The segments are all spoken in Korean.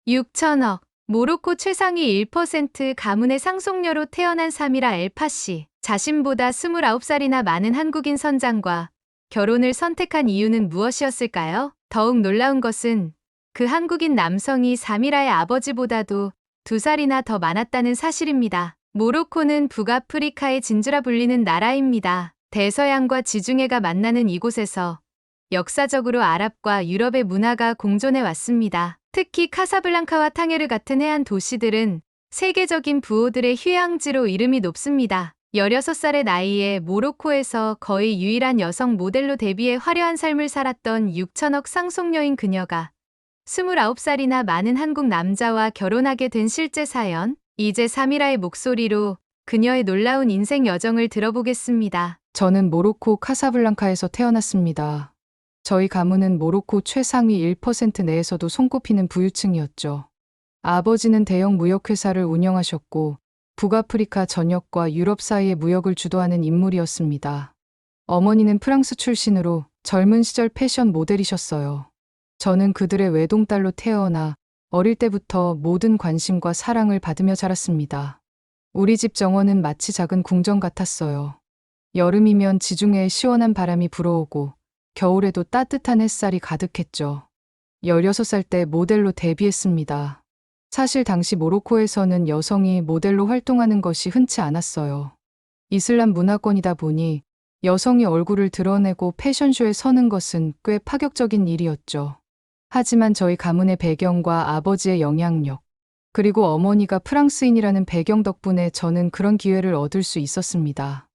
6천억. 모로코 최상위 1% 가문의 상속녀로 태어난 사미라 엘파시. 자신보다 29살이나 많은 한국인 선장과 결혼을 선택한 이유는 무엇이었을까요? 더욱 놀라운 것은 그 한국인 남성이 사미라의 아버지보다도 2살이나 더 많았다는 사실입니다. 모로코는 북아프리카의 진주라 불리는 나라입니다. 대서양과 지중해가 만나는 이곳에서 역사적으로 아랍과 유럽의 문화가 공존해 왔습니다. 특히 카사블랑카와 탕헤르 같은 해안 도시들은 세계적인 부호들의 휴양지로 이름이 높습니다. 16살의 나이에 모로코에서 거의 유일한 여성 모델로 데뷔해 화려한 삶을 살았던 6천억 상속녀인 그녀가 29살이나 많은 한국 남자와 결혼하게 된 실제 사연. 이제 사미라의 목소리로 그녀의 놀라운 인생 여정을 들어보겠습니다. 저는 모로코 카사블랑카에서 태어났습니다. 저희 가문은 모로코 최상위 1% 내에서도 손꼽히는 부유층이었죠. 아버지는 대형 무역회사를 운영하셨고 북아프리카 전역과 유럽 사이의 무역을 주도하는 인물이었습니다. 어머니는 프랑스 출신으로 젊은 시절 패션 모델이셨어요. 저는 그들의 외동딸로 태어나 어릴 때부터 모든 관심과 사랑을 받으며 자랐습니다. 우리 집 정원은 마치 작은 궁전 같았어요. 여름이면 지중해에 시원한 바람이 불어오고 겨울에도 따뜻한 햇살이 가득했죠. 16살 때 모델로 데뷔했습니다. 사실 당시 모로코에서는 여성이 모델로 활동하는 것이 흔치 않았어요. 이슬람 문화권이다 보니 여성이 얼굴을 드러내고 패션쇼에 서는 것은 꽤 파격적인 일이었죠. 하지만 저희 가문의 배경과 아버지의 영향력, 그리고 어머니가 프랑스인이라는 배경 덕분에 저는 그런 기회를 얻을 수 있었습니다.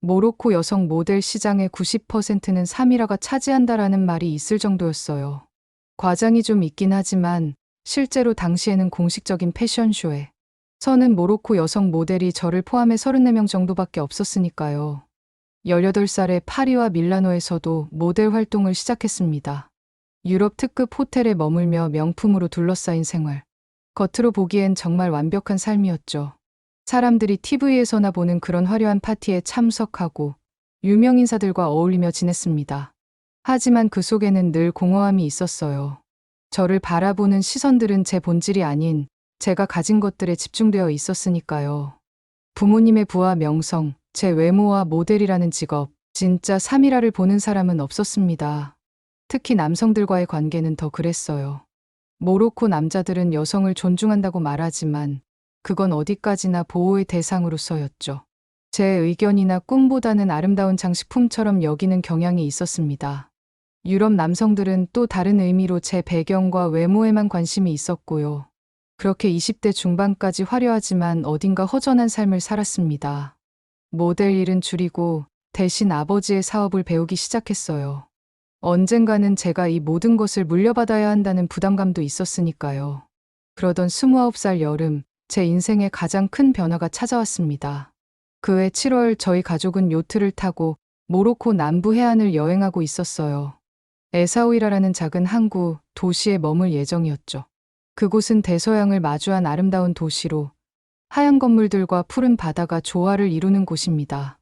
모로코 여성 모델 시장의 90%는 사미라가 차지한다라는 말이 있을 정도였어요. 과장이 좀 있긴 하지만 실제로 당시에는 공식적인 패션쇼에 서는 모로코 여성 모델이 저를 포함해 34명 정도밖에 없었으니까요. 18살에 파리와 밀라노에서도 모델 활동을 시작했습니다. 유럽 특급 호텔에 머물며 명품으로 둘러싸인 생활. 겉으로 보기엔 정말 완벽한 삶이었죠. 사람들이 TV에서나 보는 그런 화려한 파티에 참석하고 유명 인사들과 어울리며 지냈습니다. 하지만 그 속에는 늘 공허함이 있었어요. 저를 바라보는 시선들은 제 본질이 아닌 제가 가진 것들에 집중되어 있었으니까요. 부모님의 부와 명성, 제 외모와 모델이라는 직업, 진짜 사미라를 보는 사람은 없었습니다. 특히 남성들과의 관계는 더 그랬어요. 모로코 남자들은 여성을 존중한다고 말하지만 그건 어디까지나 보호의 대상으로서였죠. 제 의견이나 꿈보다는 아름다운 장식품처럼 여기는 경향이 있었습니다. 유럽 남성들은 또 다른 의미로 제 배경과 외모에만 관심이 있었고요. 그렇게 20대 중반까지 화려하지만 어딘가 허전한 삶을 살았습니다. 모델 일은 줄이고 대신 아버지의 사업을 배우기 시작했어요. 언젠가는 제가 이 모든 것을 물려받아야 한다는 부담감도 있었으니까요. 그러던 29살 여름, 제 인생에 가장 큰 변화가 찾아왔습니다. 그해 7월 저희 가족은 요트를 타고 모로코 남부 해안을 여행하고 있었어요. 에사오이라라는 작은 항구 도시에 머물 예정이었죠. 그곳은 대서양을 마주한 아름다운 도시로 하얀 건물들과 푸른 바다가 조화를 이루는 곳입니다.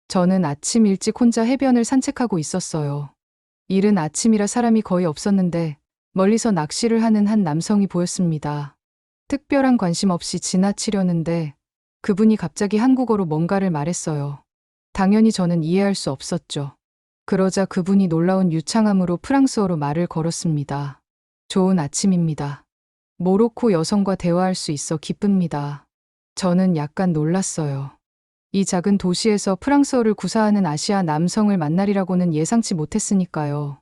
저는 아침 일찍 혼자 해변을 산책하고 있었어요. 이른 아침이라 사람이 거의 없었는데 멀리서 낚시를 하는 한 남성이 보였습니다. 특별한 관심 없이 지나치려는데 그분이 갑자기 한국어로 뭔가를 말했어요. 당연히 저는 이해할 수 없었죠. 그러자 그분이 놀라운 유창함으로 프랑스어로 말을 걸었습니다. 좋은 아침입니다. 모로코 여성과 대화할 수 있어 기쁩니다. 저는 약간 놀랐어요. 이 작은 도시에서 프랑스어를 구사하는 아시아 남성을 만나리라고는 예상치 못했으니까요.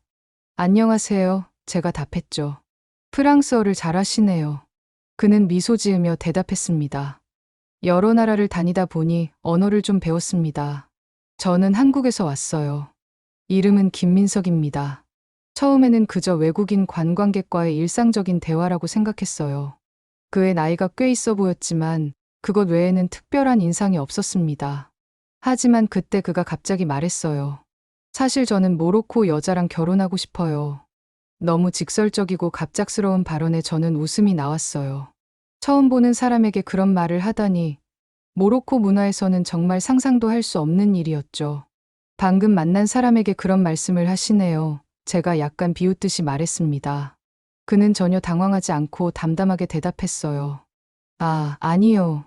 안녕하세요. 제가 답했죠. 프랑스어를 잘하시네요. 그는 미소 지으며 대답했습니다. 여러 나라를 다니다 보니 언어를 좀 배웠습니다. 저는 한국에서 왔어요. 이름은 김민석입니다. 처음에는 그저 외국인 관광객과의 일상적인 대화라고 생각했어요. 그의 나이가 꽤 있어 보였지만 그것 외에는 특별한 인상이 없었습니다. 하지만 그때 그가 갑자기 말했어요. 사실 저는 모로코 여자랑 결혼하고 싶어요. 너무 직설적이고 갑작스러운 발언에 저는 웃음이 나왔어요. 처음 보는 사람에게 그런 말을 하다니 모로코 문화에서는 정말 상상도 할 수 없는 일이었죠. 방금 만난 사람에게 그런 말씀을 하시네요. 제가 약간 비웃듯이 말했습니다. 그는 전혀 당황하지 않고 담담하게 대답했어요. 아, 아니요.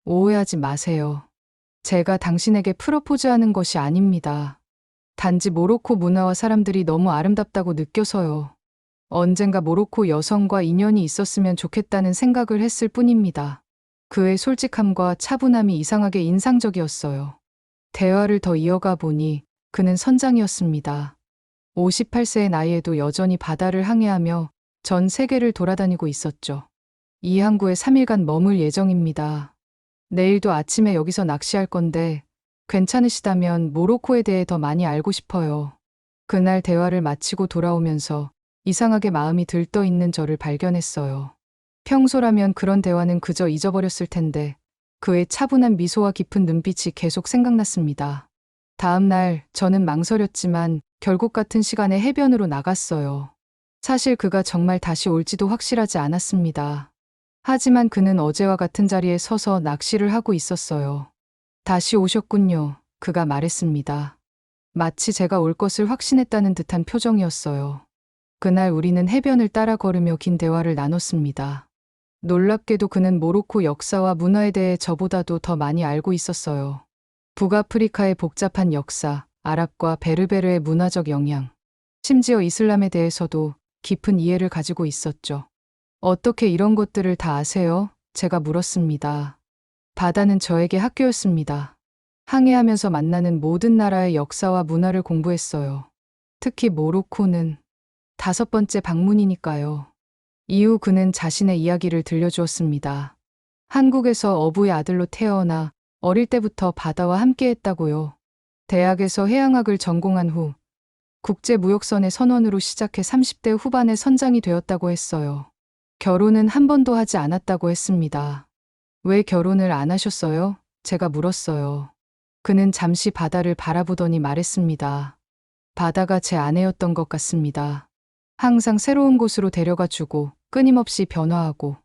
오해하지 마세요. 제가 당신에게 프로포즈하는 것이 아닙니다. 단지 모로코 문화와 사람들이 너무 아름답다고 느껴서요. 언젠가 모로코 여성과 인연이 있었으면 좋겠다는 생각을 했을 뿐입니다. 그의 솔직함과 차분함이 이상하게 인상적이었어요. 대화를 더 이어가 보니 그는 선장이었습니다. 58세의 나이에도 여전히 바다를 항해하며 전 세계를 돌아다니고 있었죠. 이 항구에 3일간 머물 예정입니다. 내일도 아침에 여기서 낚시할 건데 괜찮으시다면 모로코에 대해 더 많이 알고 싶어요. 그날 대화를 마치고 돌아오면서 이상하게 마음이 들떠 있는 저를 발견했어요. 평소라면 그런 대화는 그저 잊어버렸을 텐데 그의 차분한 미소와 깊은 눈빛이 계속 생각났습니다. 다음 날 저는 망설였지만 결국 같은 시간에 해변으로 나갔어요. 사실 그가 정말 다시 올지도 확실하지 않았습니다. 하지만 그는 어제와 같은 자리에 서서 낚시를 하고 있었어요. 다시 오셨군요. 그가 말했습니다. 마치 제가 올 것을 확신했다는 듯한 표정이었어요. 그날 우리는 해변을 따라 걸으며 긴 대화를 나눴습니다. 놀랍게도 그는 모로코 역사와 문화에 대해 저보다도 더 많이 알고 있었어요. 북아프리카의 복잡한 역사, 아랍과 베르베르의 문화적 영향, 심지어 이슬람에 대해서도 깊은 이해를 가지고 있었죠. 어떻게 이런 것들을 다 아세요? 제가 물었습니다. 바다는 저에게 학교였습니다. 항해하면서 만나는 모든 나라의 역사와 문화를 공부했어요. 특히 모로코는 5번째 방문이니까요. 이후 그는 자신의 이야기를 들려주었습니다. 한국에서 어부의 아들로 태어나 어릴 때부터 바다와 함께했다고요. 대학에서 해양학을 전공한 후 국제무역선의 선원으로 시작해 30대 후반에 선장이 되었다고 했어요. 결혼은 한 번도 하지 않았다고 했습니다. 왜 결혼을 안 하셨어요? 제가 물었어요. 그는 잠시 바다를 바라보더니 말했습니다. 바다가 제 아내였던 것 같습니다. 항상 새로운 곳으로 데려가 주고 끊임없이 변화하고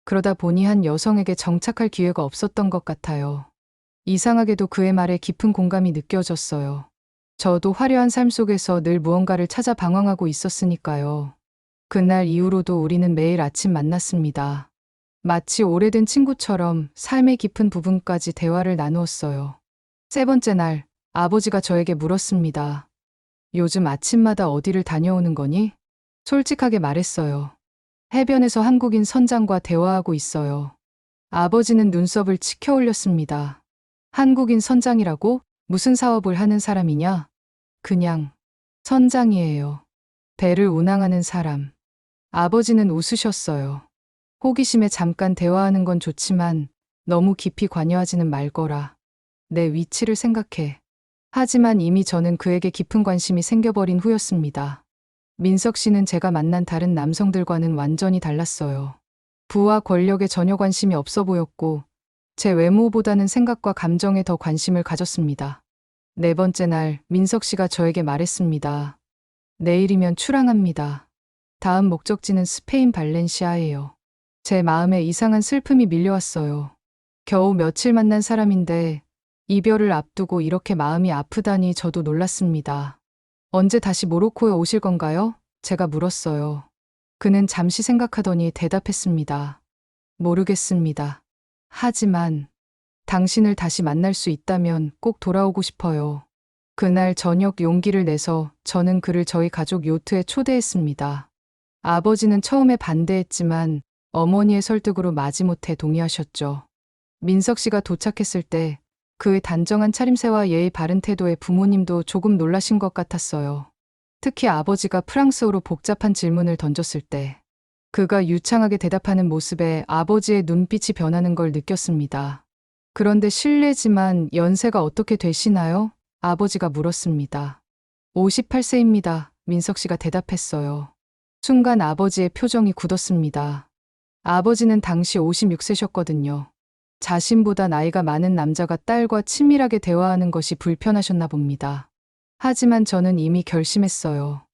그러다 보니 한 여성에게 정착할 기회가 없었던 것 같아요. 이상하게도 그의 말에 깊은 공감이 느껴졌어요. 저도 화려한 삶 속에서 늘 무언가를 찾아 방황하고 있었으니까요. 그날 이후로도 우리는 매일 아침 만났습니다. 마치 오래된 친구처럼 삶의 깊은 부분까지 대화를 나누었어요. 3번째 날, 아버지가 저에게 물었습니다. 요즘 아침마다 어디를 다녀오는 거니? 솔직하게 말했어요. 해변에서 한국인 선장과 대화하고 있어요. 아버지는 눈썹을 치켜 올렸습니다. 한국인 선장이라고? 무슨 사업을 하는 사람이냐? 그냥 선장이에요. 배를 운항하는 사람. 아버지는 웃으셨어요. 호기심에 잠깐 대화하는 건 좋지만 너무 깊이 관여하지는 말거라. 내 위치를 생각해. 하지만 이미 저는 그에게 깊은 관심이 생겨버린 후였습니다. 민석 씨는 제가 만난 다른 남성들과는 완전히 달랐어요. 부와 권력에 전혀 관심이 없어 보였고 제 외모보다는 생각과 감정에 더 관심을 가졌습니다. 4번째 날 민석 씨가 저에게 말했습니다. 내일이면 출항합니다. 다음 목적지는 스페인 발렌시아예요. 제 마음에 이상한 슬픔이 밀려왔어요. 겨우 며칠 만난 사람인데 이별을 앞두고 이렇게 마음이 아프다니 저도 놀랐습니다. 언제 다시 모로코에 오실 건가요? 제가 물었어요. 그는 잠시 생각하더니 대답했습니다. 모르겠습니다. 하지만 당신을 다시 만날 수 있다면 꼭 돌아오고 싶어요. 그날 저녁 용기를 내서 저는 그를 저희 가족 요트에 초대했습니다. 아버지는 처음에 반대했지만 어머니의 설득으로 마지못해 동의하셨죠. 민석 씨가 도착했을 때 그의 단정한 차림새와 예의 바른 태도에 부모님도 조금 놀라신 것 같았어요. 특히 아버지가 프랑스어로 복잡한 질문을 던졌을 때 그가 유창하게 대답하는 모습에 아버지의 눈빛이 변하는 걸 느꼈습니다. 그런데 실례지만 연세가 어떻게 되시나요? 아버지가 물었습니다. 58세입니다. 민석 씨가 대답했어요. 순간 아버지의 표정이 굳었습니다. 아버지는 당시 56세셨거든요. 자신보다 나이가 많은 남자가 딸과 친밀하게 대화하는 것이 불편하셨나 봅니다. 하지만 저는 이미 결심했어요.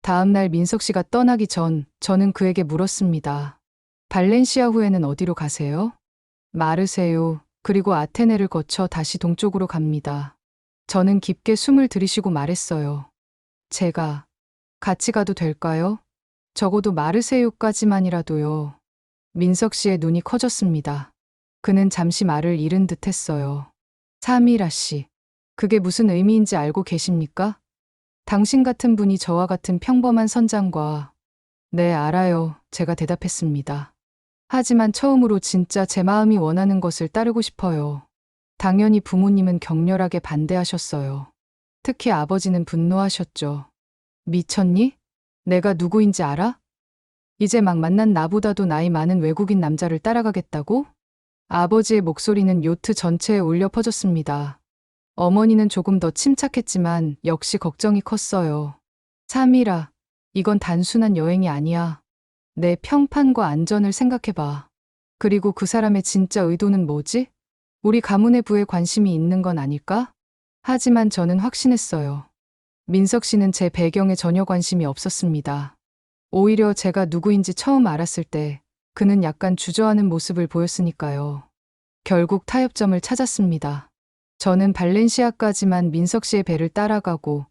다음 날 민석 씨가 떠나기 전 저는 그에게 물었습니다. 발렌시아 후에는 어디로 가세요? 마르세유, 그리고 아테네를 거쳐 다시 동쪽으로 갑니다. 저는 깊게 숨을 들이쉬고 말했어요. 제가 같이 가도 될까요? 적어도 마르세유까지만이라도요. 민석 씨의 눈이 커졌습니다. 그는 잠시 말을 잃은 듯 했어요. 사미라 씨, 그게 무슨 의미인지 알고 계십니까? 당신 같은 분이 저와 같은 평범한 선장과 네, 알아요. 제가 대답했습니다. 하지만 처음으로 진짜 제 마음이 원하는 것을 따르고 싶어요. 당연히 부모님은 격렬하게 반대하셨어요. 특히 아버지는 분노하셨죠. 미쳤니? 내가 누구인지 알아? 이제 막 만난 나보다도 나이 많은 외국인 남자를 따라가겠다고? 아버지의 목소리는 요트 전체에 울려 퍼졌습니다. 어머니는 조금 더 침착했지만 역시 걱정이 컸어요. 사미라, 이건 단순한 여행이 아니야. 내 평판과 안전을 생각해봐. 그리고 그 사람의 진짜 의도는 뭐지? 우리 가문의 부에 관심이 있는 건 아닐까? 하지만 저는 확신했어요. 민석 씨는 제 배경에 전혀 관심이 없었습니다. 오히려 제가 누구인지 처음 알았을 때 그는 약간 주저하는 모습을 보였으니까요. 결국 타협점을 찾았습니다. 저는 발렌시아까지만 민석 씨의 배를 따라가고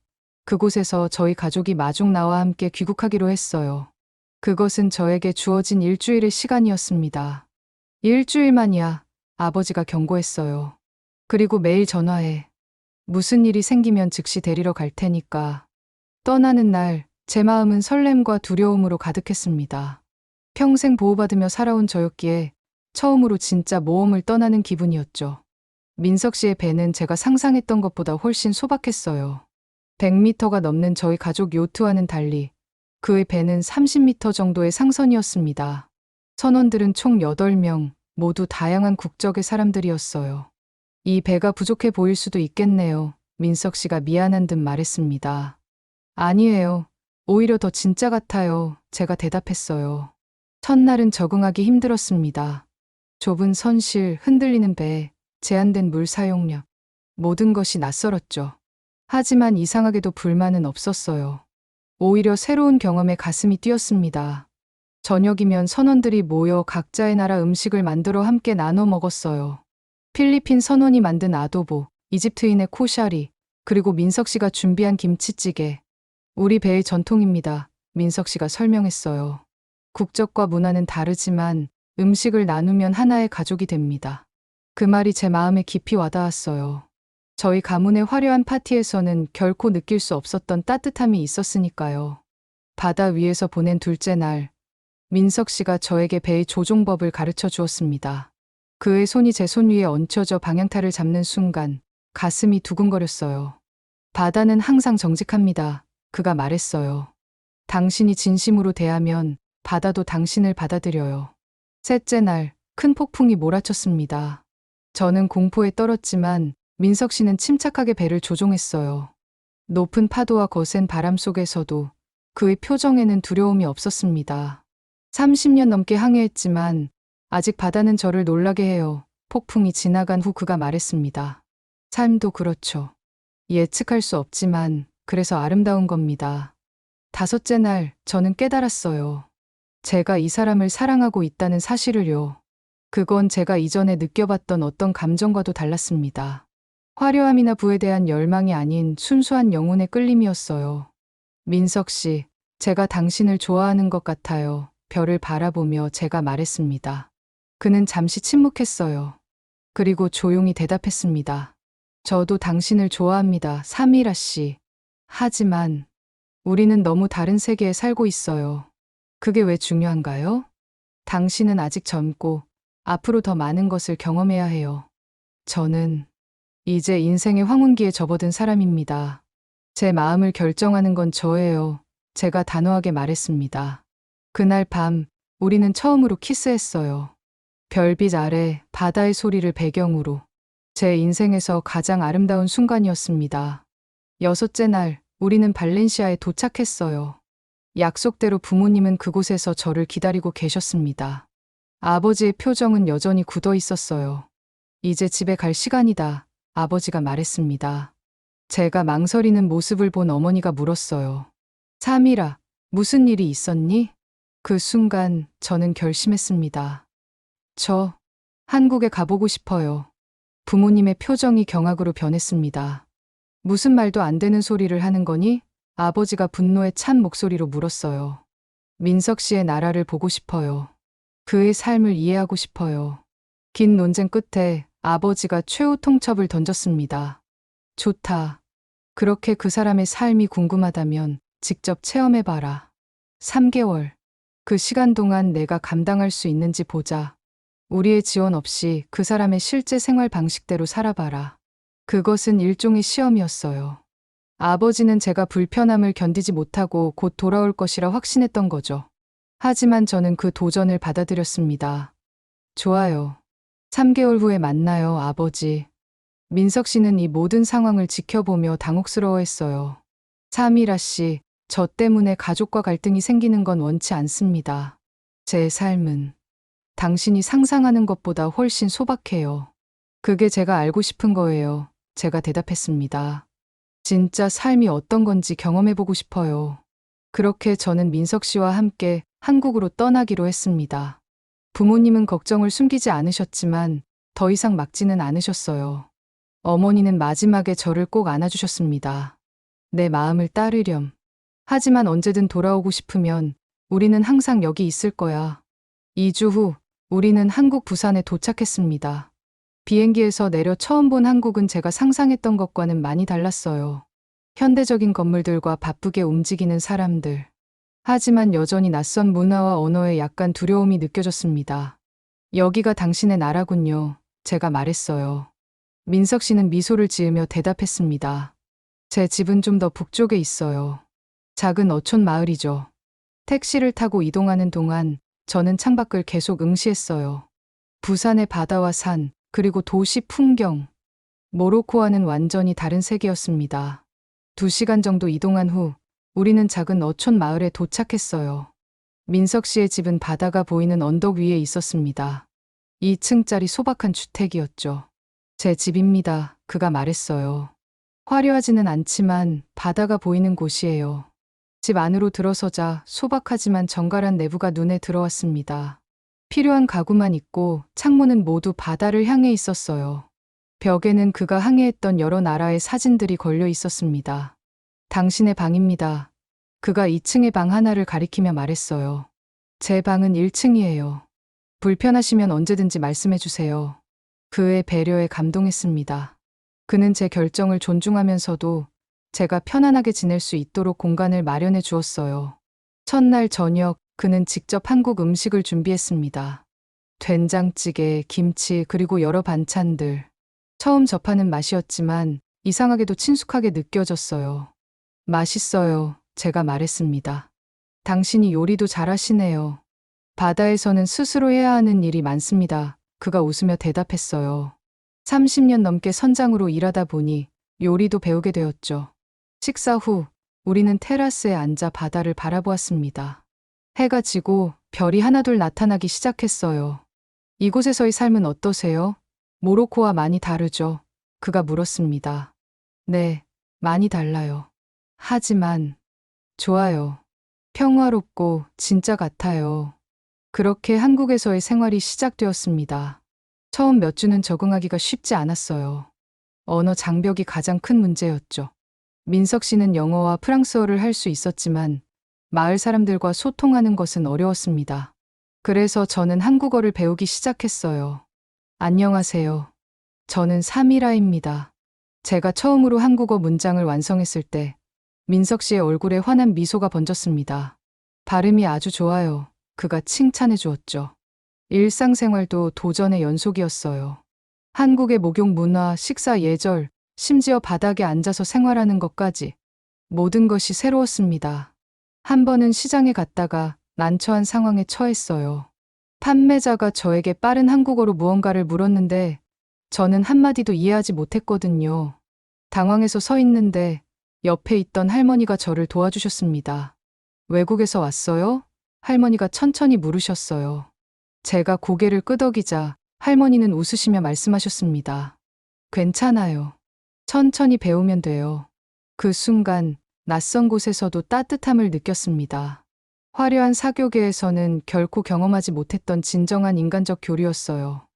그곳에서 저희 가족이 마중 나와 함께 귀국하기로 했어요. 그것은 저에게 주어진 일주일의 시간이었습니다. 일주일만이야, 아버지가 경고했어요. 그리고 매일 전화해. 무슨 일이 생기면 즉시 데리러 갈 테니까. 떠나는 날, 제 마음은 설렘과 두려움으로 가득했습니다. 평생 보호받으며 살아온 저였기에 처음으로 진짜 모험을 떠나는 기분이었죠. 민석 씨의 배는 제가 상상했던 것보다 훨씬 소박했어요. 100m가 넘는 저희 가족 요트와는 달리 그의 배는 30m 정도의 상선이었습니다. 선원들은 총 8명, 모두 다양한 국적의 사람들이었어요. 이 배가 부족해 보일 수도 있겠네요. 민석 씨가 미안한 듯 말했습니다. 아니에요. 오히려 더 진짜 같아요. 제가 대답했어요. 첫날은 적응하기 힘들었습니다. 좁은 선실, 흔들리는 배, 제한된 물 사용량. 모든 것이 낯설었죠. 하지만 이상하게도 불만은 없었어요. 오히려 새로운 경험에 가슴이 뛰었습니다. 저녁이면 선원들이 모여 각자의 나라 음식을 만들어 함께 나눠 먹었어요. 필리핀 선원이 만든 아도보, 이집트인의 코샤리, 그리고 민석 씨가 준비한 김치찌개. 우리 배의 전통입니다. 민석 씨가 설명했어요. 국적과 문화는 다르지만 음식을 나누면 하나의 가족이 됩니다. 그 말이 제 마음에 깊이 와닿았어요. 저희 가문의 화려한 파티에서는 결코 느낄 수 없었던 따뜻함이 있었으니까요. 바다 위에서 보낸 둘째 날, 민석 씨가 저에게 배의 조종법을 가르쳐 주었습니다. 그의 손이 제 손 위에 얹혀져 방향타를 잡는 순간 가슴이 두근거렸어요. 바다는 항상 정직합니다. 그가 말했어요. 당신이 진심으로 대하면 바다도 당신을 받아들여요. 셋째 날, 큰 폭풍이 몰아쳤습니다. 저는 공포에 떨었지만 민석 씨는 침착하게 배를 조종했어요. 높은 파도와 거센 바람 속에서도 그의 표정에는 두려움이 없었습니다. 30년 넘게 항해했지만 아직 바다는 저를 놀라게 해요. 폭풍이 지나간 후 그가 말했습니다. 삶도 그렇죠. 예측할 수 없지만 그래서 아름다운 겁니다. 다섯째 날 저는 깨달았어요. 제가 이 사람을 사랑하고 있다는 사실을요. 그건 제가 이전에 느껴봤던 어떤 감정과도 달랐습니다. 화려함이나 부에 대한 열망이 아닌 순수한 영혼의 끌림이었어요. 민석 씨, 제가 당신을 좋아하는 것 같아요. 별을 바라보며 제가 말했습니다. 그는 잠시 침묵했어요. 그리고 조용히 대답했습니다. 저도 당신을 좋아합니다, 사미라 씨. 하지만 우리는 너무 다른 세계에 살고 있어요. 그게 왜 중요한가요? 당신은 아직 젊고 앞으로 더 많은 것을 경험해야 해요. 저는 이제 인생의 황혼기에 접어든 사람입니다. 제 마음을 결정하는 건 저예요. 제가 단호하게 말했습니다. 그날 밤 우리는 처음으로 키스했어요. 별빛 아래 바다의 소리를 배경으로. 제 인생에서 가장 아름다운 순간이었습니다. 여섯째 날 우리는 발렌시아에 도착했어요. 약속대로 부모님은 그곳에서 저를 기다리고 계셨습니다. 아버지의 표정은 여전히 굳어 있었어요. 이제 집에 갈 시간이다. 아버지가 말했습니다. 제가 망설이는 모습을 본 어머니가 물었어요. 사미라, 무슨 일이 있었니? 그 순간 저는 결심했습니다. 저 한국에 가보고 싶어요. 부모님의 표정이 경악으로 변했습니다. 무슨 말도 안 되는 소리를 하는 거니? 아버지가 분노에 찬 목소리로 물었어요. 민석 씨의 나라를 보고 싶어요. 그의 삶을 이해하고 싶어요. 긴 논쟁 끝에 아버지가 최후 통첩을 던졌습니다. 좋다. 그렇게 그 사람의 삶이 궁금하다면 직접 체험해봐라. 3개월. 그 시간 동안 내가 감당할 수 있는지 보자. 우리의 지원 없이 그 사람의 실제 생활 방식대로 살아봐라. 그것은 일종의 시험이었어요. 아버지는 제가 불편함을 견디지 못하고 곧 돌아올 것이라 확신했던 거죠. 하지만 저는 그 도전을 받아들였습니다. 좋아요. 3개월 후에 만나요, 아버지. 민석 씨는 이 모든 상황을 지켜보며 당혹스러워했어요. 사미라 씨, 저 때문에 가족과 갈등이 생기는 건 원치 않습니다. 제 삶은 당신이 상상하는 것보다 훨씬 소박해요. 그게 제가 알고 싶은 거예요. 제가 대답했습니다. 진짜 삶이 어떤 건지 경험해보고 싶어요. 그렇게 저는 민석 씨와 함께 한국으로 떠나기로 했습니다. 부모님은 걱정을 숨기지 않으셨지만 더 이상 막지는 않으셨어요. 어머니는 마지막에 저를 꼭 안아주셨습니다. 내 마음을 따르렴. 하지만 언제든 돌아오고 싶으면 우리는 항상 여기 있을 거야. 2주 후 우리는 한국 부산에 도착했습니다. 비행기에서 내려 처음 본 한국은 제가 상상했던 것과는 많이 달랐어요. 현대적인 건물들과 바쁘게 움직이는 사람들. 하지만 여전히 낯선 문화와 언어에 약간 두려움이 느껴졌습니다. 여기가 당신의 나라군요. 제가 말했어요. 민석 씨는 미소를 지으며 대답했습니다. 제 집은 좀 더 북쪽에 있어요. 작은 어촌 마을이죠. 택시를 타고 이동하는 동안 저는 창밖을 계속 응시했어요. 부산의 바다와 산, 그리고 도시 풍경. 모로코와는 완전히 다른 세계였습니다. 2시간 정도 이동한 후 우리는 작은 어촌 마을에 도착했어요. 민석 씨의 집은 바다가 보이는 언덕 위에 있었습니다. 2층짜리 소박한 주택이었죠. 제 집입니다. 그가 말했어요. 화려하지는 않지만 바다가 보이는 곳이에요. 집 안으로 들어서자 소박하지만 정갈한 내부가 눈에 들어왔습니다. 필요한 가구만 있고 창문은 모두 바다를 향해 있었어요. 벽에는 그가 항해했던 여러 나라의 사진들이 걸려 있었습니다. 당신의 방입니다. 그가 2층의 방 하나를 가리키며 말했어요. 제 방은 1층이에요. 불편하시면 언제든지 말씀해 주세요. 그의 배려에 감동했습니다. 그는 제 결정을 존중하면서도 제가 편안하게 지낼 수 있도록 공간을 마련해 주었어요. 첫날 저녁, 그는 직접 한국 음식을 준비했습니다. 된장찌개, 김치, 그리고 여러 반찬들. 처음 접하는 맛이었지만 이상하게도 친숙하게 느껴졌어요. 맛있어요. 제가 말했습니다. 당신이 요리도 잘하시네요. 바다에서는 스스로 해야 하는 일이 많습니다. 그가 웃으며 대답했어요. 30년 넘게 선장으로 일하다 보니 요리도 배우게 되었죠. 식사 후 우리는 테라스에 앉아 바다를 바라보았습니다. 해가 지고 별이 하나둘 나타나기 시작했어요. 이곳에서의 삶은 어떠세요? 모로코와 많이 다르죠? 그가 물었습니다. 네, 많이 달라요. 하지만 좋아요. 평화롭고 진짜 같아요. 그렇게 한국에서의 생활이 시작되었습니다. 처음 몇 주는 적응하기가 쉽지 않았어요. 언어 장벽이 가장 큰 문제였죠. 민석 씨는 영어와 프랑스어를 할 수 있었지만 마을 사람들과 소통하는 것은 어려웠습니다. 그래서 저는 한국어를 배우기 시작했어요. 안녕하세요. 저는 사미라입니다. 제가 처음으로 한국어 문장을 완성했을 때 민석 씨의 얼굴에 환한 미소가 번졌습니다. 발음이 아주 좋아요. 그가 칭찬해 주었죠. 일상생활도 도전의 연속이었어요. 한국의 목욕 문화, 식사 예절, 심지어 바닥에 앉아서 생활하는 것까지 모든 것이 새로웠습니다. 한 번은 시장에 갔다가 난처한 상황에 처했어요. 판매자가 저에게 빠른 한국어로 무언가를 물었는데 저는 한마디도 이해하지 못했거든요. 당황해서 서 있는데 옆에 있던 할머니가 저를 도와주셨습니다. 외국에서 왔어요? 할머니가 천천히 물으셨어요. 제가 고개를 끄덕이자 할머니는 웃으시며 말씀하셨습니다. 괜찮아요. 천천히 배우면 돼요. 그 순간 낯선 곳에서도 따뜻함을 느꼈습니다. 화려한 사교계에서는 결코 경험하지 못했던 진정한 인간적 교류였어요.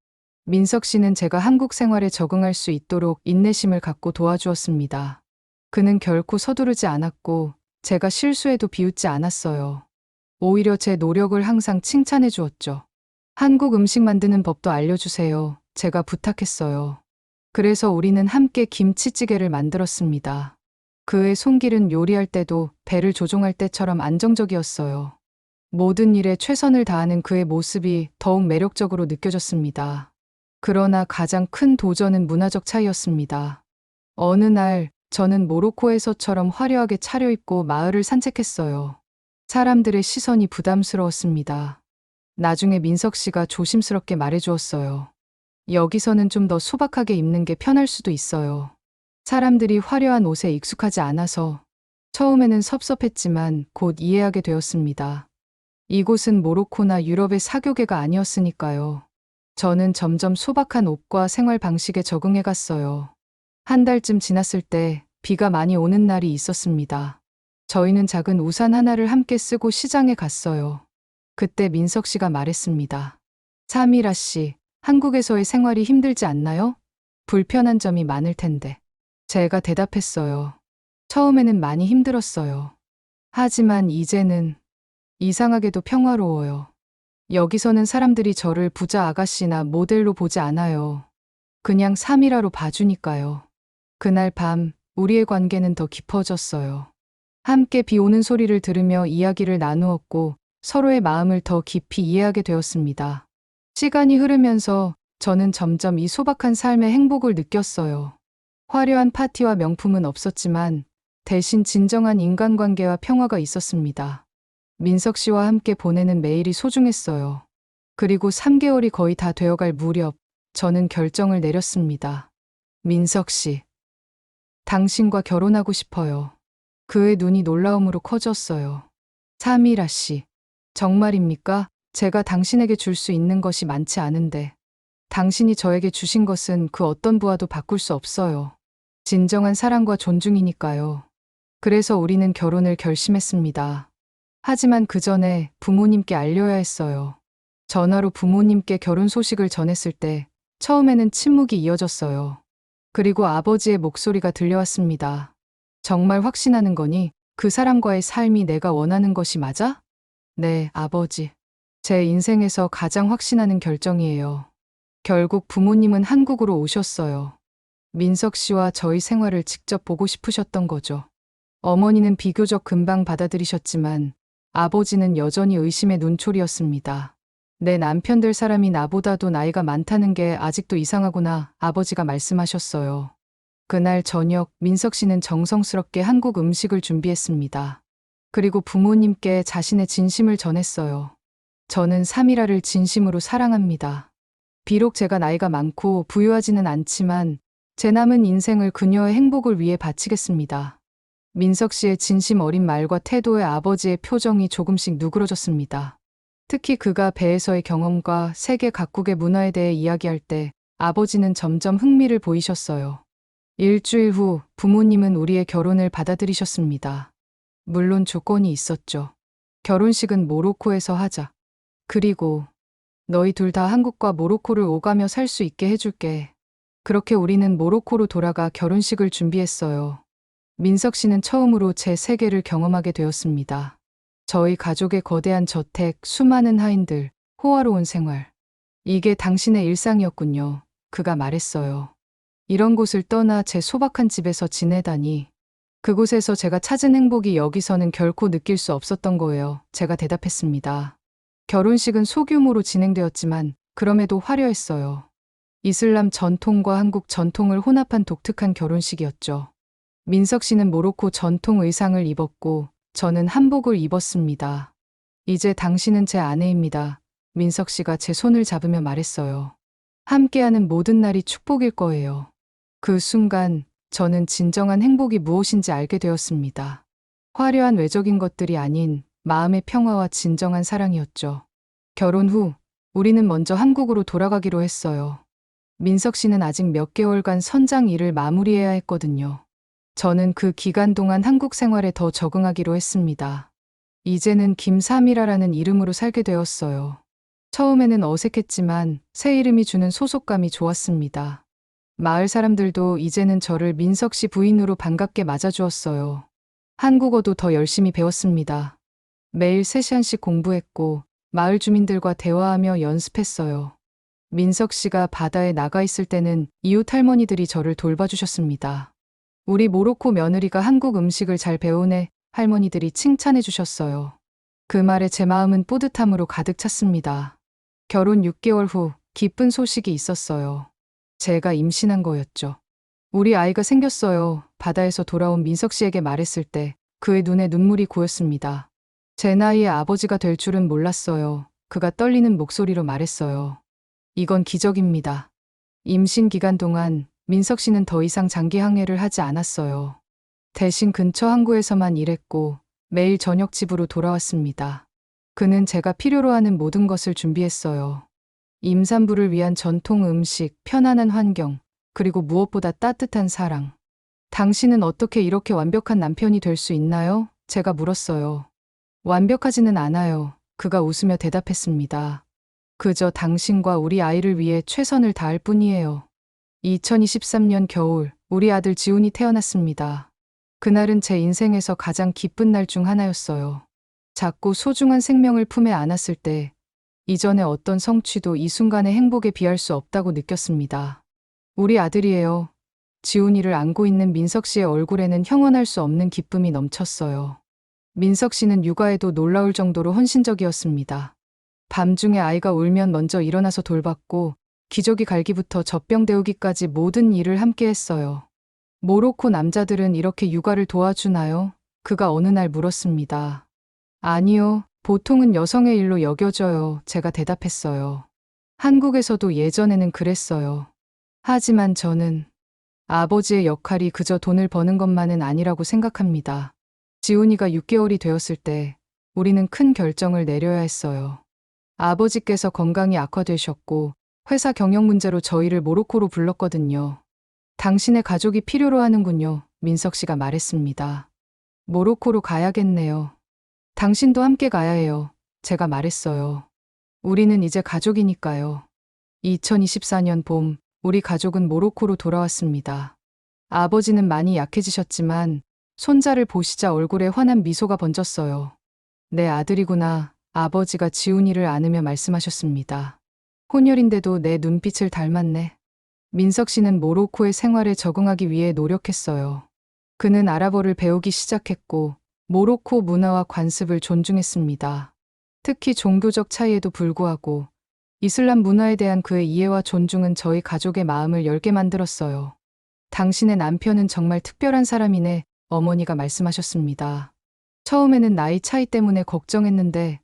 민석 씨는 제가 한국 생활에 적응할 수 있도록 인내심을 갖고 도와주었습니다. 그는 결코 서두르지 않았고 제가 실수해도 비웃지 않았어요. 오히려 제 노력을 항상 칭찬해 주었죠. 한국 음식 만드는 법도 알려주세요. 제가 부탁했어요. 그래서 우리는 함께 김치찌개를 만들었습니다. 그의 손길은 요리할 때도 배를 조종할 때처럼 안정적이었어요. 모든 일에 최선을 다하는 그의 모습이 더욱 매력적으로 느껴졌습니다. 그러나 가장 큰 도전은 문화적 차이였습니다. 어느 날 저는 모로코에서처럼 화려하게 차려입고 마을을 산책했어요. 사람들의 시선이 부담스러웠습니다. 나중에 민석 씨가 조심스럽게 말해주었어요. 여기서는 좀 더 소박하게 입는 게 편할 수도 있어요. 사람들이 화려한 옷에 익숙하지 않아서 처음에는 섭섭했지만 곧 이해하게 되었습니다. 이곳은 모로코나 유럽의 사교계가 아니었으니까요. 저는 점점 소박한 옷과 생활 방식에 적응해 갔어요. 한 달쯤 지났을 때 비가 많이 오는 날이 있었습니다. 저희는 작은 우산 하나를 함께 쓰고 시장에 갔어요. 그때 민석 씨가 말했습니다. 사미라 씨, 한국에서의 생활이 힘들지 않나요? 불편한 점이 많을 텐데. 제가 대답했어요. 처음에는 많이 힘들었어요. 하지만 이제는 이상하게도 평화로워요. 여기서는 사람들이 저를 부자 아가씨나 모델로 보지 않아요. 그냥 사미라로 봐주니까요. 그날 밤 우리의 관계는 더 깊어졌어요. 함께 비 오는 소리를 들으며 이야기를 나누었고 서로의 마음을 더 깊이 이해하게 되었습니다. 시간이 흐르면서 저는 점점 이 소박한 삶의 행복을 느꼈어요. 화려한 파티와 명품은 없었지만 대신 진정한 인간관계와 평화가 있었습니다. 민석 씨와 함께 보내는 매일이 소중했어요. 그리고 3개월이 거의 다 되어갈 무렵 저는 결정을 내렸습니다. 민석 씨, 당신과 결혼하고 싶어요. 그의 눈이 놀라움으로 커졌어요. 사미라 씨, 정말입니까? 제가 당신에게 줄 수 있는 것이 많지 않은데 당신이 저에게 주신 것은 그 어떤 부와도 바꿀 수 없어요. 진정한 사랑과 존중이니까요. 그래서 우리는 결혼을 결심했습니다. 하지만 그 전에 부모님께 알려야 했어요. 전화로 부모님께 결혼 소식을 전했을 때 처음에는 침묵이 이어졌어요. 그리고 아버지의 목소리가 들려왔습니다. 정말 확신하는 거니? 그 사람과의 삶이 내가 원하는 것이 맞아? 네, 아버지. 제 인생에서 가장 확신하는 결정이에요. 결국 부모님은 한국으로 오셨어요. 민석 씨와 저희 생활을 직접 보고 싶으셨던 거죠. 어머니는 비교적 금방 받아들이셨지만 아버지는 여전히 의심의 눈초리였습니다. 내 남편 될 사람이 나보다도 나이가 많다는 게 아직도 이상하구나, 아버지가 말씀하셨어요. 그날 저녁 민석 씨는 정성스럽게 한국 음식을 준비했습니다. 그리고 부모님께 자신의 진심을 전했어요. 저는 사미라를 진심으로 사랑합니다. 비록 제가 나이가 많고 부유하지는 않지만 제 남은 인생을 그녀의 행복을 위해 바치겠습니다. 민석 씨의 진심 어린 말과 태도에 아버지의 표정이 조금씩 누그러졌습니다. 특히 그가 배에서의 경험과 세계 각국의 문화에 대해 이야기할 때 아버지는 점점 흥미를 보이셨어요. 일주일 후 부모님은 우리의 결혼을 받아들이셨습니다. 물론 조건이 있었죠. 결혼식은 모로코에서 하자. 그리고 너희 둘 다 한국과 모로코를 오가며 살 수 있게 해줄게. 그렇게 우리는 모로코로 돌아가 결혼식을 준비했어요. 민석 씨는 처음으로 제 세계를 경험하게 되었습니다. 저희 가족의 거대한 저택, 수많은 하인들, 호화로운 생활. 이게 당신의 일상이었군요. 그가 말했어요. 이런 곳을 떠나 제 소박한 집에서 지내다니. 그곳에서 제가 찾은 행복이 여기서는 결코 느낄 수 없었던 거예요. 제가 대답했습니다. 결혼식은 소규모로 진행되었지만 그럼에도 화려했어요. 이슬람 전통과 한국 전통을 혼합한 독특한 결혼식이었죠. 민석 씨는 모로코 전통 의상을 입었고 저는 한복을 입었습니다. 이제 당신은 제 아내입니다. 민석 씨가 제 손을 잡으며 말했어요. 함께하는 모든 날이 축복일 거예요. 그 순간 저는 진정한 행복이 무엇인지 알게 되었습니다. 화려한 외적인 것들이 아닌 마음의 평화와 진정한 사랑이었죠. 결혼 후 우리는 먼저 한국으로 돌아가기로 했어요. 민석 씨는 아직 몇 개월간 선장 일을 마무리해야 했거든요. 저는 그 기간 동안 한국 생활에 더 적응하기로 했습니다. 이제는 김사미라라는 이름으로 살게 되었어요. 처음에는 어색했지만 새 이름이 주는 소속감이 좋았습니다. 마을 사람들도 이제는 저를 민석 씨 부인으로 반갑게 맞아주었어요. 한국어도 더 열심히 배웠습니다. 매일 3시간씩 공부했고 마을 주민들과 대화하며 연습했어요. 민석 씨가 바다에 나가 있을 때는 이웃 할머니들이 저를 돌봐주셨습니다. 우리 모로코 며느리가 한국 음식을 잘 배우네, 할머니들이 칭찬해 주셨어요. 그 말에 제 마음은 뿌듯함으로 가득 찼습니다. 결혼 6개월 후 기쁜 소식이 있었어요. 제가 임신한 거였죠. 우리 아이가 생겼어요. 바다에서 돌아온 민석 씨에게 말했을 때 그의 눈에 눈물이 고였습니다. 제 나이에 아버지가 될 줄은 몰랐어요. 그가 떨리는 목소리로 말했어요. 이건 기적입니다. 임신 기간 동안 민석 씨는 더 이상 장기 항해를 하지 않았어요. 대신 근처 항구에서만 일했고 매일 저녁 집으로 돌아왔습니다. 그는 제가 필요로 하는 모든 것을 준비했어요. 임산부를 위한 전통 음식, 편안한 환경, 그리고 무엇보다 따뜻한 사랑. 당신은 어떻게 이렇게 완벽한 남편이 될 수 있나요? 제가 물었어요. 완벽하지는 않아요. 그가 웃으며 대답했습니다. 그저 당신과 우리 아이를 위해 최선을 다할 뿐이에요. 2023년 겨울, 우리 아들 지훈이 태어났습니다. 그날은 제 인생에서 가장 기쁜 날 중 하나였어요. 작고 소중한 생명을 품에 안았을 때, 이전의 어떤 성취도 이 순간의 행복에 비할 수 없다고 느꼈습니다. 우리 아들이에요. 지훈이를 안고 있는 민석 씨의 얼굴에는 형언할 수 없는 기쁨이 넘쳤어요. 민석 씨는 육아에도 놀라울 정도로 헌신적이었습니다. 밤중에 아이가 울면 먼저 일어나서 돌봤고, 기저귀 갈기부터 젖병 데우기까지 모든 일을 함께 했어요. 모로코 남자들은 이렇게 육아를 도와주나요? 그가 어느 날 물었습니다. 아니요, 보통은 여성의 일로 여겨져요. 제가 대답했어요. 한국에서도 예전에는 그랬어요. 하지만 저는 아버지의 역할이 그저 돈을 버는 것만은 아니라고 생각합니다. 지훈이가 6개월이 되었을 때 우리는 큰 결정을 내려야 했어요. 아버지께서 건강이 악화되셨고 회사 경영 문제로 저희를 모로코로 불렀거든요. 당신의 가족이 필요로 하는군요. 민석 씨가 말했습니다. 모로코로 가야겠네요. 당신도 함께 가야 해요. 제가 말했어요. 우리는 이제 가족이니까요. 2024년 봄, 우리 가족은 모로코로 돌아왔습니다. 아버지는 많이 약해지셨지만 손자를 보시자 얼굴에 환한 미소가 번졌어요. 내 아들이구나. 아버지가 지훈이를 안으며 말씀하셨습니다. 혼혈인데도 내 눈빛을 닮았네. 민석 씨는 모로코의 생활에 적응하기 위해 노력했어요. 그는 아랍어를 배우기 시작했고 모로코 문화와 관습을 존중했습니다. 특히 종교적 차이에도 불구하고 이슬람 문화에 대한 그의 이해와 존중은 저희 가족의 마음을 열게 만들었어요. 당신의 남편은 정말 특별한 사람이네, 어머니가 말씀하셨습니다. 처음에는 나이 차이 때문에 걱정했는데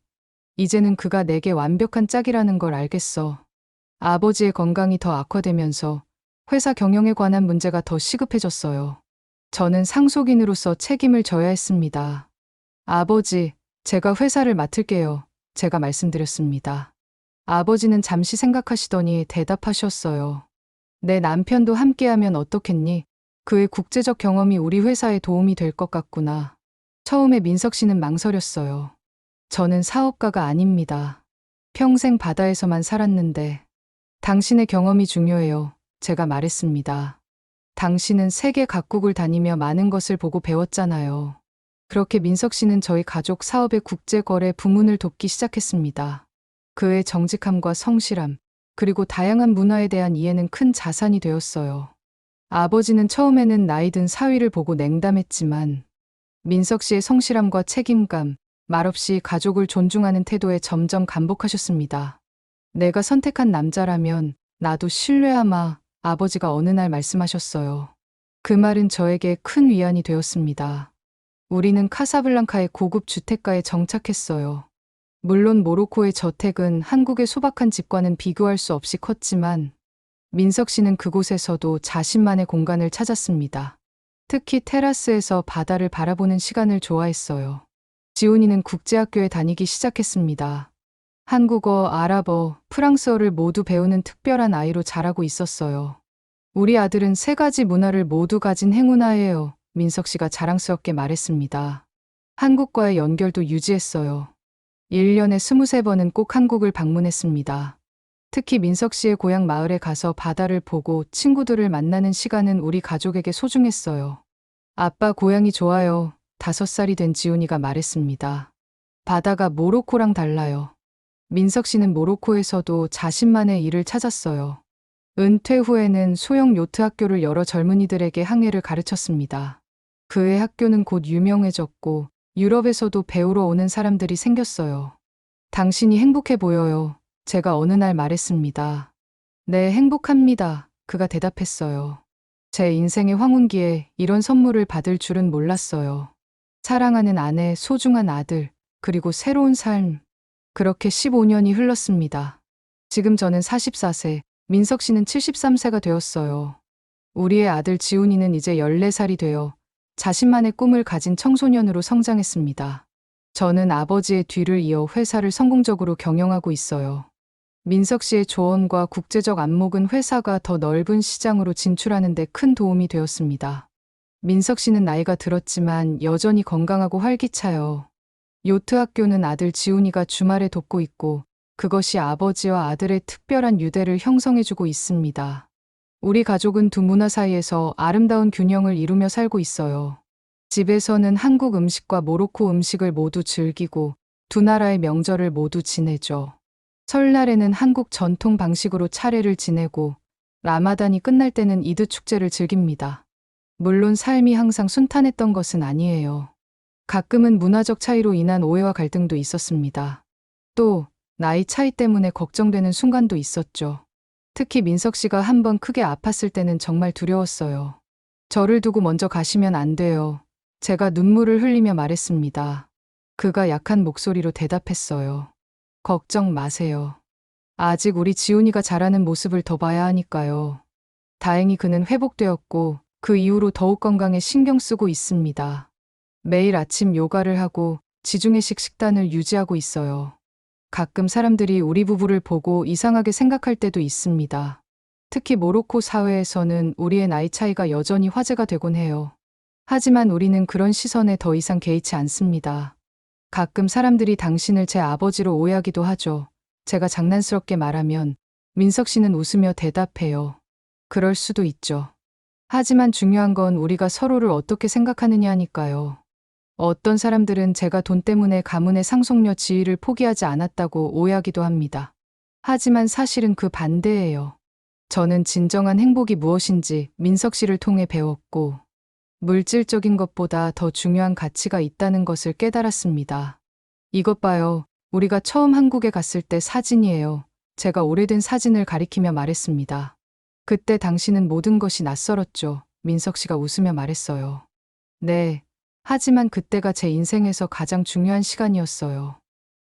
이제는 그가 내게 완벽한 짝이라는 걸 알겠어. 아버지의 건강이 더 악화되면서 회사 경영에 관한 문제가 더 시급해졌어요. 저는 상속인으로서 책임을 져야 했습니다. 아버지, 제가 회사를 맡을게요. 제가 말씀드렸습니다. 아버지는 잠시 생각하시더니 대답하셨어요. 내 남편도 함께하면 어떻겠니? 그의 국제적 경험이 우리 회사에 도움이 될 것 같구나. 처음에 민석 씨는 망설였어요. 저는 사업가가 아닙니다. 평생 바다에서만 살았는데 당신의 경험이 중요해요. 제가 말했습니다. 당신은 세계 각국을 다니며 많은 것을 보고 배웠잖아요. 그렇게 민석 씨는 저희 가족 사업의 국제거래 부문을 돕기 시작했습니다. 그의 정직함과 성실함, 그리고 다양한 문화에 대한 이해는 큰 자산이 되었어요. 아버지는 처음에는 나이 든 사위를 보고 냉담했지만 민석 씨의 성실함과 책임감, 말없이 가족을 존중하는 태도에 점점 감복하셨습니다. 내가 선택한 남자라면 나도 신뢰하마, 아버지가 어느 날 말씀하셨어요. 그 말은 저에게 큰 위안이 되었습니다. 우리는 카사블랑카의 고급 주택가에 정착했어요. 물론 모로코의 저택은 한국의 소박한 집과는 비교할 수 없이 컸지만 민석 씨는 그곳에서도 자신만의 공간을 찾았습니다. 특히 테라스에서 바다를 바라보는 시간을 좋아했어요. 지훈이는 국제학교에 다니기 시작했습니다. 한국어, 아랍어, 프랑스어를 모두 배우는 특별한 아이로 자라고 있었어요. 우리 아들은 3가지 문화를 모두 가진 행운아예요. 민석 씨가 자랑스럽게 말했습니다. 한국과의 연결도 유지했어요. 1년에 23번은 꼭 한국을 방문했습니다. 특히 민석 씨의 고향 마을에 가서 바다를 보고 친구들을 만나는 시간은 우리 가족에게 소중했어요. 아빠 고향이 좋아요. 5살이 된 지훈이가 말했습니다. 바다가 모로코랑 달라요. 민석 씨는 모로코에서도 자신만의 일을 찾았어요. 은퇴 후에는 소형 요트 학교를 열어 젊은이들에게 항해를 가르쳤습니다. 그의 학교는 곧 유명해졌고 유럽에서도 배우러 오는 사람들이 생겼어요. 당신이 행복해 보여요. 제가 어느 날 말했습니다. 네, 행복합니다. 그가 대답했어요. 제 인생의 황혼기에 이런 선물을 받을 줄은 몰랐어요. 사랑하는 아내, 소중한 아들, 그리고 새로운 삶. 그렇게 15년이 흘렀습니다. 지금 저는 44세, 민석 씨는 73세가 되었어요. 우리의 아들 지훈이는 이제 14살이 되어 자신만의 꿈을 가진 청소년으로 성장했습니다. 저는 아버지의 뒤를 이어 회사를 성공적으로 경영하고 있어요. 민석 씨의 조언과 국제적 안목은 회사가 더 넓은 시장으로 진출하는 데 큰 도움이 되었습니다. 민석 씨는 나이가 들었지만 여전히 건강하고 활기차요. 요트 학교는 아들 지훈이가 주말에 돕고 있고 그것이 아버지와 아들의 특별한 유대를 형성해주고 있습니다. 우리 가족은 두 문화 사이에서 아름다운 균형을 이루며 살고 있어요. 집에서는 한국 음식과 모로코 음식을 모두 즐기고 두 나라의 명절을 모두 지내죠. 설날에는 한국 전통 방식으로 차례를 지내고 라마단이 끝날 때는 이드 축제를 즐깁니다. 물론 삶이 항상 순탄했던 것은 아니에요. 가끔은 문화적 차이로 인한 오해와 갈등도 있었습니다. 또 나이 차이 때문에 걱정되는 순간도 있었죠. 특히 민석 씨가 한번 크게 아팠을 때는 정말 두려웠어요. 저를 두고 먼저 가시면 안 돼요. 제가 눈물을 흘리며 말했습니다. 그가 약한 목소리로 대답했어요. 걱정 마세요. 아직 우리 지훈이가 자라는 모습을 더 봐야 하니까요. 다행히 그는 회복되었고 그 이후로 더욱 건강에 신경 쓰고 있습니다. 매일 아침 요가를 하고 지중해식 식단을 유지하고 있어요. 가끔 사람들이 우리 부부를 보고 이상하게 생각할 때도 있습니다. 특히 모로코 사회에서는 우리의 나이 차이가 여전히 화제가 되곤 해요. 하지만 우리는 그런 시선에 더 이상 개의치 않습니다. 가끔 사람들이 당신을 제 아버지로 오해하기도 하죠. 제가 장난스럽게 말하면 민석 씨는 웃으며 대답해요. 그럴 수도 있죠. 하지만 중요한 건 우리가 서로를 어떻게 생각하느냐니까요. 어떤 사람들은 제가 돈 때문에 가문의 상속녀 지위를 포기하지 않았다고 오해하기도 합니다. 하지만 사실은 그 반대예요. 저는 진정한 행복이 무엇인지 민석 씨를 통해 배웠고 물질적인 것보다 더 중요한 가치가 있다는 것을 깨달았습니다. 이것 봐요. 우리가 처음 한국에 갔을 때 사진이에요. 제가 오래된 사진을 가리키며 말했습니다. 그때 당신은 모든 것이 낯설었죠. 민석 씨가 웃으며 말했어요. 네. 하지만 그때가 제 인생에서 가장 중요한 시간이었어요.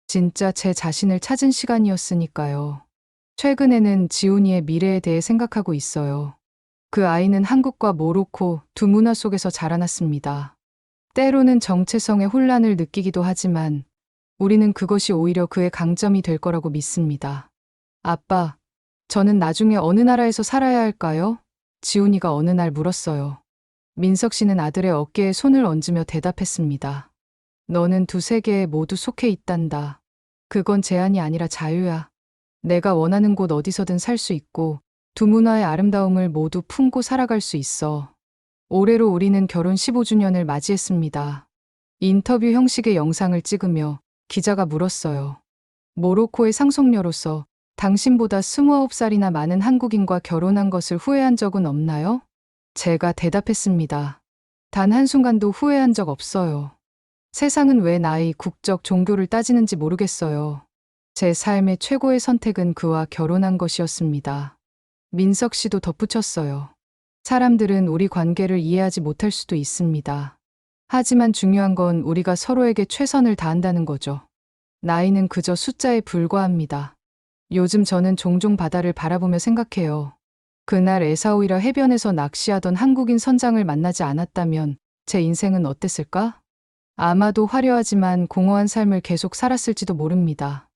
진짜 제 자신을 찾은 시간이었으니까요. 최근에는 지훈이의 미래에 대해 생각하고 있어요. 그 아이는 한국과 모로코 두 문화 속에서 자라났습니다. 때로는 정체성의 혼란을 느끼기도 하지만 우리는 그것이 오히려 그의 강점이 될 거라고 믿습니다. 아빠, 저는 나중에 어느 나라에서 살아야 할까요? 지훈이가 어느 날 물었어요. 민석 씨는 아들의 어깨에 손을 얹으며 대답했습니다. 너는 두 세계에 모두 속해 있단다. 그건 제한이 아니라 자유야. 내가 원하는 곳 어디서든 살 수 있고 두 문화의 아름다움을 모두 품고 살아갈 수 있어. 올해로 우리는 결혼 15주년을 맞이했습니다. 인터뷰 형식의 영상을 찍으며 기자가 물었어요. 모로코의 상속녀로서 당신보다 29살이나 많은 한국인과 결혼한 것을 후회한 적은 없나요? 제가 대답했습니다. 단 한순간도 후회한 적 없어요. 세상은 왜 나이, 국적, 종교를 따지는지 모르겠어요. 제 삶의 최고의 선택은 그와 결혼한 것이었습니다. 민석 씨도 덧붙였어요. 사람들은 우리 관계를 이해하지 못할 수도 있습니다. 하지만 중요한 건 우리가 서로에게 최선을 다한다는 거죠. 나이는 그저 숫자에 불과합니다. 요즘 저는 종종 바다를 바라보며 생각해요. 그날 에사오이라 해변에서 낚시하던 한국인 선장을 만나지 않았다면 제 인생은 어땠을까? 아마도 화려하지만 공허한 삶을 계속 살았을지도 모릅니다.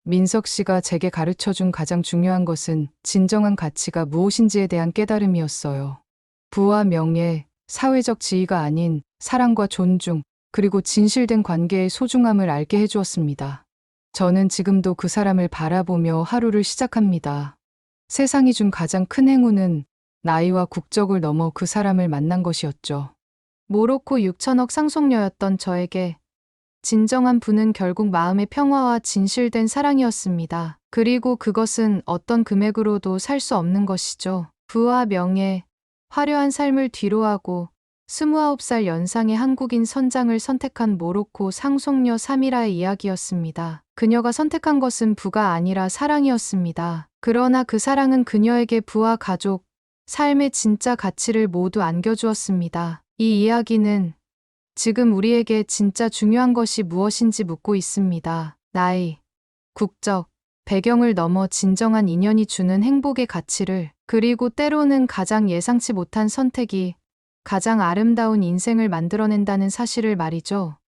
민석 씨가 제게 가르쳐준 가장 중요한 것은 진정한 가치가 무엇인지에 대한 깨달음이었어요. 부와 명예, 사회적 지위가 아닌 사랑과 존중, 그리고 진실된 관계의 소중함을 알게 해주었습니다. 저는 지금도 그 사람을 바라보며 하루를 시작합니다. 세상이 준 가장 큰 행운은 나이와 국적을 넘어 그 사람을 만난 것이었죠. 모로코 6천억 상속녀였던 저에게 진정한 부는 결국 마음의 평화와 진실된 사랑이었습니다. 그리고 그것은 어떤 금액으로도 살 수 없는 것이죠. 부와 명예, 화려한 삶을 뒤로하고 29살 연상의 한국인 선장을 선택한 모로코 상속녀 사미라의 이야기였습니다. 그녀가 선택한 것은 부가 아니라 사랑이었습니다. 그러나 그 사랑은 그녀에게 부와 가족, 삶의 진짜 가치를 모두 안겨주었습니다. 이 이야기는 지금 우리에게 진짜 중요한 것이 무엇인지 묻고 있습니다. 나이, 국적, 배경을 넘어 진정한 인연이 주는 행복의 가치를, 그리고 때로는 가장 예상치 못한 선택이 가장 아름다운 인생을 만들어낸다는 사실을 말이죠.